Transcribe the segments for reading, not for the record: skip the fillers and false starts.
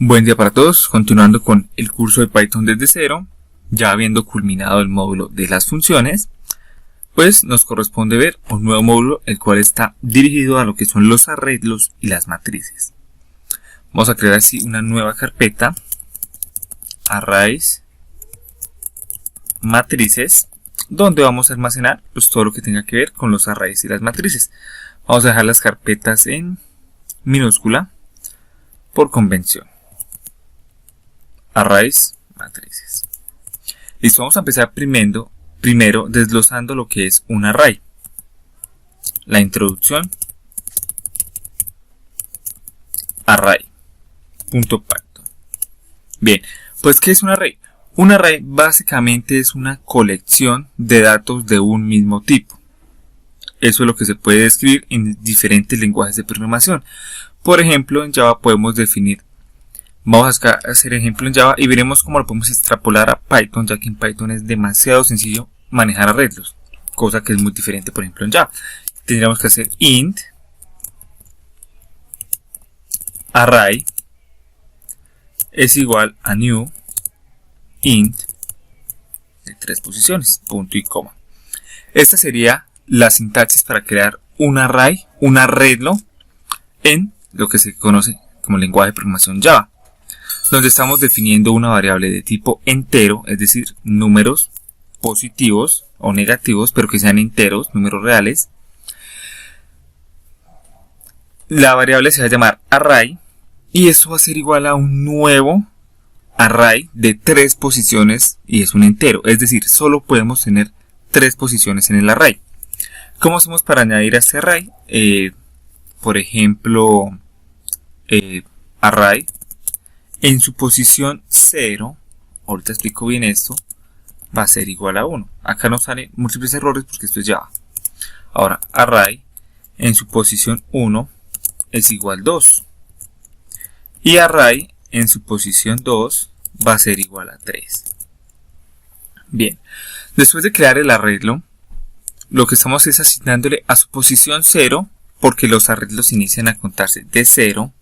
Buen día para todos, continuando con el curso de Python desde cero, ya habiendo culminado el módulo de las funciones, pues nos corresponde ver un nuevo módulo el cual está dirigido a lo que son los arreglos y las matrices. Vamos a crear así una nueva carpeta, arrays, matrices, donde vamos a almacenar pues todo lo que tenga que ver con los arrays y las matrices. Vamos a dejar las carpetas en minúscula por convención. Arrays, matrices. Listo, vamos a empezar primero desglosando lo que es un array. La introducción. Array. .python. Bien, pues ¿qué es un array? Un array básicamente es una colección de datos de un mismo tipo. Eso es lo que se puede describir en diferentes lenguajes de programación. Por ejemplo, en Java podemos definir. Vamos a hacer ejemplo en Java y veremos cómo lo podemos extrapolar a Python, ya que en Python es demasiado sencillo manejar arreglos, cosa que es muy diferente, por ejemplo, en Java. Tendríamos que hacer int array es igual a new int de 3 posiciones, punto y coma. Esta sería la sintaxis para crear un array, un arreglo en lo que se conoce como lenguaje de programación Java, donde estamos definiendo una variable de tipo entero, es decir, números positivos o negativos, pero que sean enteros, números reales. La variable se va a llamar array y eso va a ser igual a un nuevo array de 3 posiciones y es un entero, es decir, solo podemos tener 3 posiciones en el array. ¿Cómo hacemos para añadir a este array? Por ejemplo, array en su posición 0, ahorita explico bien esto, va a ser igual a 1. Acá nos salen múltiples errores porque esto es Java. Ahora, array en su posición 1 es igual a 2. Y array en su posición 2 va a ser igual a 3. Bien, después de crear el arreglo, lo que estamos es asignándole a su posición 0, porque los arreglos inician a contarse de 0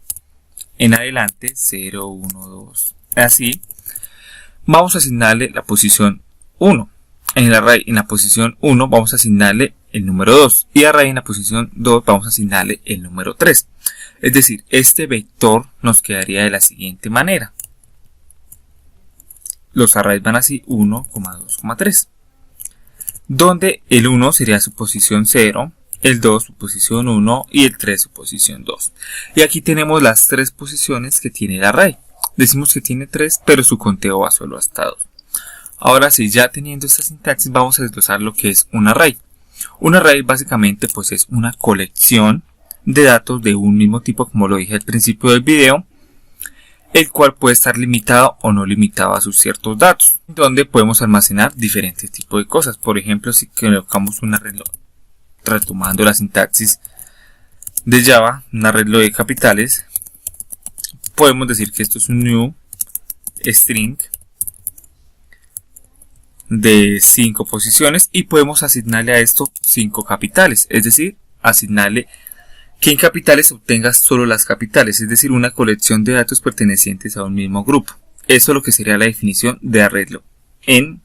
en adelante, 0, 1, 2, así. Vamos a asignarle la posición 1. En el array en la posición 1 vamos a asignarle el número 2 y array en la posición 2 vamos a asignarle el número 3. Es decir, este vector nos quedaría de la siguiente manera. Los arrays van así 1, 2, 3. Donde el 1 sería su posición 0, el 2 su posición 1 y el 3 su posición 2. Y aquí tenemos las 3 posiciones que tiene el array. Decimos que tiene 3, pero su conteo va solo hasta 2. Ahora sí, ya teniendo esta sintaxis, vamos a desglosar lo que es un array. Un array básicamente pues es una colección de datos de un mismo tipo, como lo dije al principio del video, el cual puede estar limitado o no limitado a sus ciertos datos, donde podemos almacenar diferentes tipos de cosas. Por ejemplo, si colocamos un arreglo, retomando la sintaxis de Java, un arreglo de capitales, podemos decir que esto es un new string de 5 posiciones y podemos asignarle a esto 5 capitales, es decir, asignarle que en capitales obtenga solo las capitales, es decir, una colección de datos pertenecientes a un mismo grupo. Eso es lo que sería la definición de arreglo en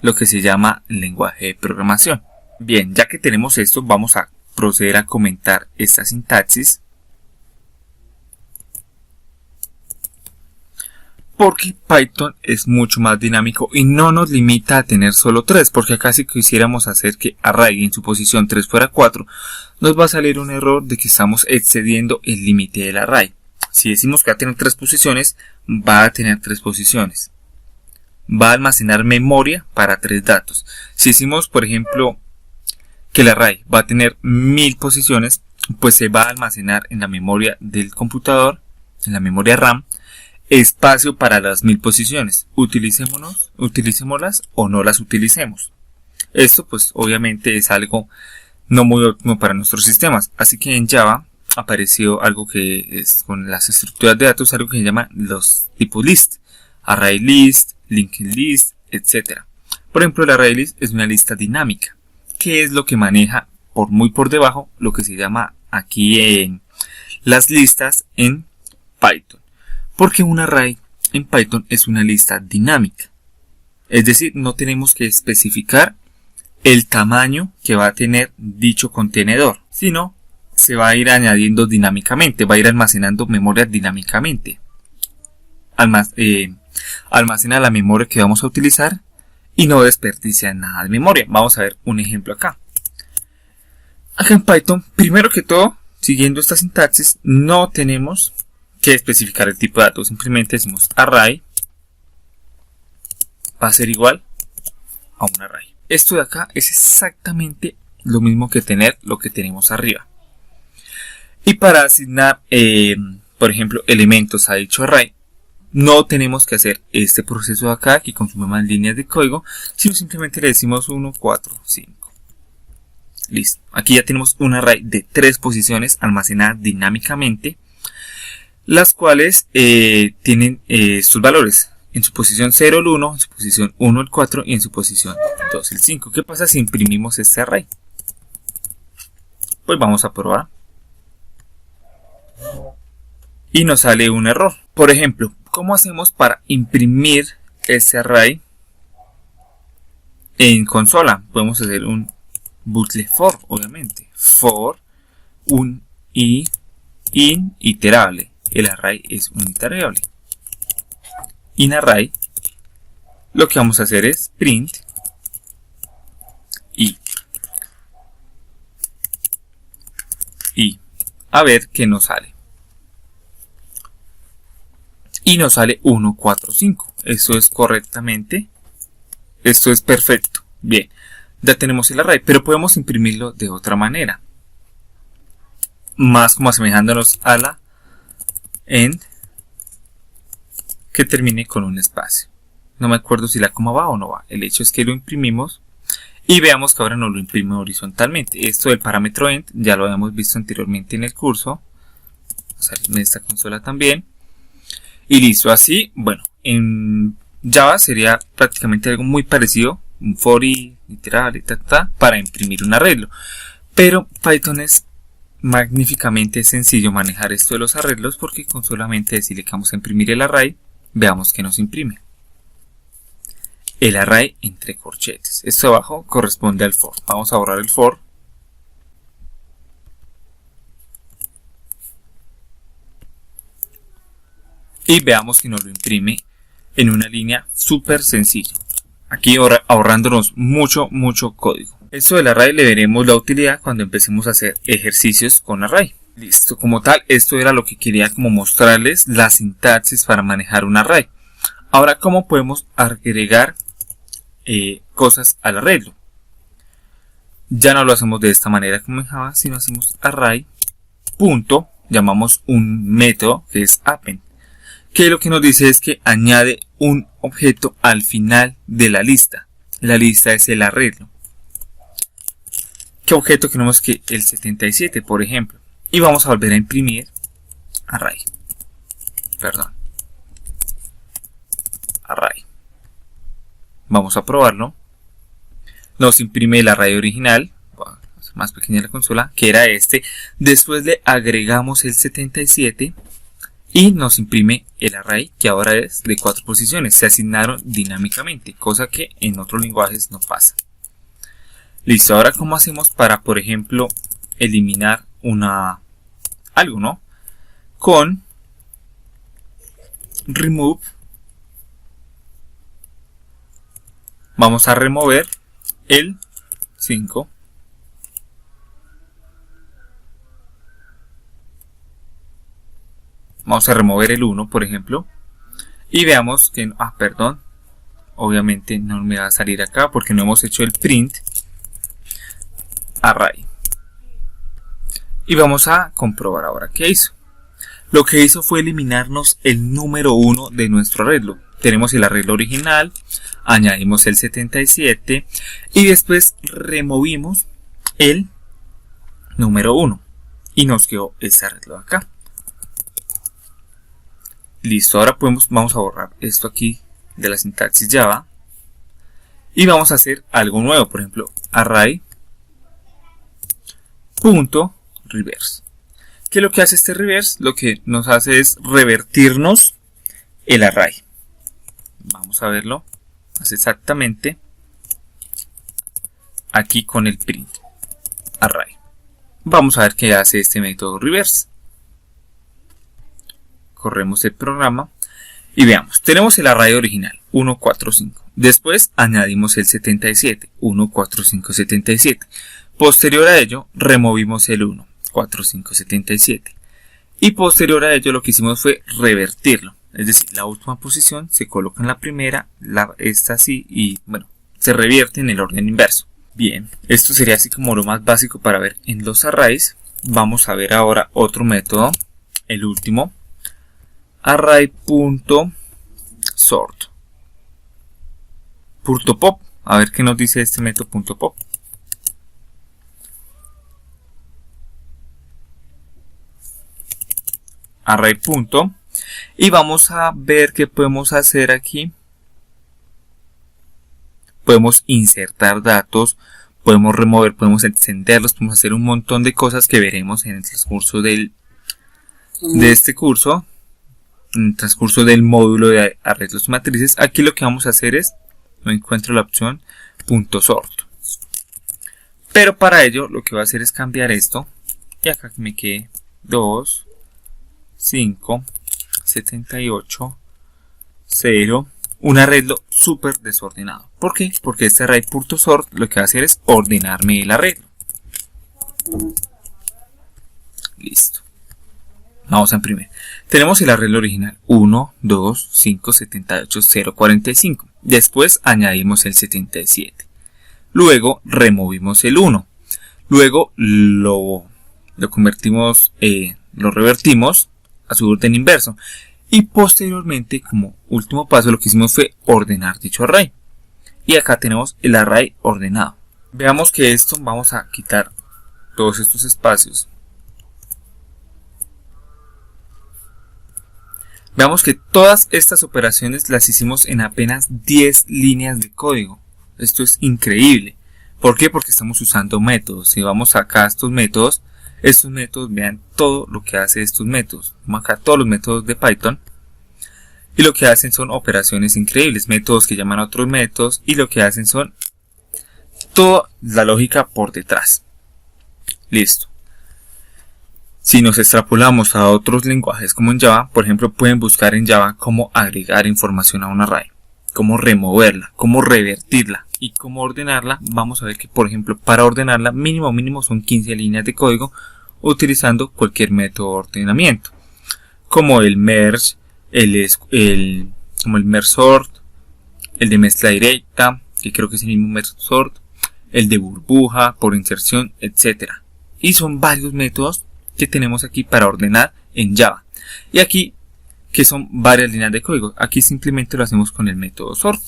lo que se llama lenguaje de programación. Bien, ya que tenemos esto, vamos a proceder a comentar esta sintaxis, porque Python es mucho más dinámico y no nos limita a tener solo 3, porque acá si quisiéramos hacer que array en su posición 3 fuera 4, nos va a salir un error de que estamos excediendo el límite del array. Si decimos que va a tener 3 posiciones, va a tener 3 posiciones. Va a almacenar memoria para 3 datos. Si decimos, por ejemplo, que el array va a tener 1000 posiciones, pues se va a almacenar en la memoria del computador, en la memoria RAM, espacio para las 1000 posiciones. Utilicémoslas o no las utilicemos. Esto pues obviamente es algo no muy óptimo para nuestros sistemas. Así que en Java apareció algo que es con las estructuras de datos, algo que se llama los tipos list, array list, linked list, etc. Por ejemplo, el array list es una lista dinámica, que es lo que maneja muy por debajo lo que se llama aquí en las listas en Python. Porque un array en Python es una lista dinámica. Es decir, no tenemos que especificar el tamaño que va a tener dicho contenedor, sino se va a ir añadiendo dinámicamente, va a ir almacenando memoria dinámicamente. Almacena la memoria que vamos a utilizar y no desperdicia nada de memoria. Vamos a ver un ejemplo acá. Acá en Python, primero que todo, siguiendo esta sintaxis, no tenemos que especificar el tipo de datos. Simplemente decimos array va a ser igual a un array. Esto de acá es exactamente lo mismo que tener lo que tenemos arriba. Y para asignar, por ejemplo, elementos a dicho array, no tenemos que hacer este proceso de acá que consume más líneas de código, sino simplemente le decimos 1, 4, 5. Listo. Aquí ya tenemos un array de 3 posiciones almacenadas dinámicamente, las cuales tienen sus valores. En su posición 0 el 1, en su posición 1 el 4 y en su posición 2 el 5. ¿Qué pasa si imprimimos este array? Pues vamos a probar. Y nos sale un error. Por ejemplo, ¿cómo hacemos para imprimir este array en consola? Podemos hacer un bucle for, obviamente. For, un in iterable. El array es un iterable. In array, lo que vamos a hacer es print y a ver qué nos sale. Y nos sale 1, 4, 5. Eso es correctamente. Esto es perfecto. Bien, ya tenemos el array, pero podemos imprimirlo de otra manera. Más como asemejándonos a la end que termine con un espacio. No me acuerdo si la coma va o no va. El hecho es que lo imprimimos y veamos que ahora nos lo imprime horizontalmente. Esto del parámetro end ya lo habíamos visto anteriormente en el curso. Vamos a salir en esta consola también. Y listo, así, bueno, en Java sería prácticamente algo muy parecido, un for y literal y para imprimir un arreglo. Pero Python es magníficamente sencillo manejar esto de los arreglos porque con solamente decirle que vamos a imprimir el array, veamos que nos imprime. El array entre corchetes. Esto abajo corresponde al for. Vamos a borrar el for. Y veamos que nos lo imprime en una línea súper sencilla. Aquí ahorrándonos mucho código. Esto del array le veremos la utilidad cuando empecemos a hacer ejercicios con array. Listo, como tal, esto era lo que quería como mostrarles la sintaxis para manejar un array. Ahora, ¿cómo podemos agregar cosas al arreglo? Ya no lo hacemos de esta manera como en Java, sino hacemos array, punto, llamamos un método que es append, que lo que nos dice es que añade un objeto al final de la lista. La lista es el arreglo. ¿Qué objeto queremos? Que el 77, por ejemplo. Y vamos a volver a imprimir array. Array. Vamos a probarlo. Nos imprime el array original. Voy a hacer más pequeña la consola, que era este. Después le agregamos el 77 y nos imprime el array, que ahora es de 4 posiciones. Se asignaron dinámicamente, cosa que en otros lenguajes no pasa. Listo, ahora ¿cómo hacemos para, por ejemplo, eliminar algo, ¿no? Con remove vamos a remover el 5. Vamos a remover el 1, por ejemplo. Y veamos que, perdón, obviamente no me va a salir acá porque no hemos hecho el print array. Y vamos a comprobar ahora qué hizo. Lo que hizo fue eliminarnos el número 1 de nuestro arreglo. Tenemos el arreglo original, añadimos el 77 y después removimos el número 1 y nos quedó este arreglo de acá. Listo, ahora vamos a borrar esto aquí de la sintaxis Java y vamos a hacer algo nuevo, por ejemplo array punto reverse. ¿Qué es lo que hace este reverse? Lo que nos hace es revertirnos el array. Vamos a verlo más exactamente aquí con el print array. Vamos a ver qué hace este método reverse. Corremos el programa y veamos, tenemos el array original 145, después añadimos el 77, 14577, posterior a ello removimos el 14577 y posterior a ello lo que hicimos fue revertirlo, es decir, la última posición se coloca en la primera, esta así y bueno, se revierte en el orden inverso. Bien, esto sería así como lo más básico para ver en los arrays. Vamos a ver ahora otro método, el último, array.sort. .pop, a ver qué nos dice este método .pop. Array. Y vamos a ver qué podemos hacer aquí. Podemos insertar datos, podemos remover, podemos extenderlos, podemos hacer un montón de cosas que veremos en el transcurso de este curso, en el transcurso del módulo de arreglos matrices. Aquí lo que vamos a hacer es, no encuentro la opción .sort, pero para ello lo que voy a hacer es cambiar esto y acá que me quede 2, 5, 78, 0. Un arreglo súper desordenado. ¿Por qué? Porque este array.sort lo que va a hacer es ordenarme el arreglo. Listo. Vamos a imprimir. Tenemos el arreglo original 1, 2, 5, 78, 0, 45. Después añadimos el 77. Luego removimos el 1. Luego lo convertimos, lo revertimos a su orden inverso. Y posteriormente, como último paso, lo que hicimos fue ordenar dicho array. Y acá tenemos el array ordenado. Veamos que esto, vamos a quitar todos estos espacios. Veamos que todas estas operaciones las hicimos en apenas 10 líneas de código. Esto es increíble. ¿Por qué? Porque estamos usando métodos. Si vamos acá a estos métodos, vean todo lo que hace estos métodos. Vamos acá a todos los métodos de Python. Y lo que hacen son operaciones increíbles. Métodos que llaman a otros métodos. Y lo que hacen son toda la lógica por detrás. Listo. Si nos extrapolamos a otros lenguajes como en Java, por ejemplo, pueden buscar en Java cómo agregar información a un array, cómo removerla, cómo revertirla y cómo ordenarla. Vamos a ver que, por ejemplo, para ordenarla mínimo son 15 líneas de código utilizando cualquier método de ordenamiento, como el merge, como el merge sort, el de mezcla directa, que creo que es el mismo merge sort, el de burbuja, por inserción, etc. Y son varios métodos que tenemos aquí para ordenar en Java. Y aquí, que son varias líneas de código, aquí simplemente lo hacemos con el método sort.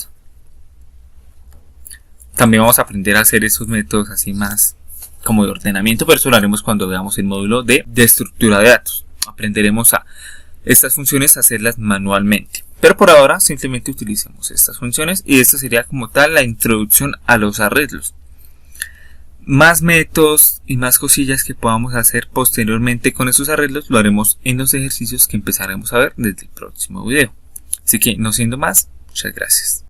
También vamos a aprender a hacer esos métodos así más como de ordenamiento, pero eso lo haremos cuando veamos el módulo de estructura de datos. Aprenderemos a estas funciones a hacerlas manualmente. Pero por ahora simplemente utilicemos estas funciones y esta sería como tal la introducción a los arreglos. Más métodos y más cosillas que podamos hacer posteriormente con esos arreglos lo haremos en los ejercicios que empezaremos a ver desde el próximo video. Así que no siendo más, muchas gracias.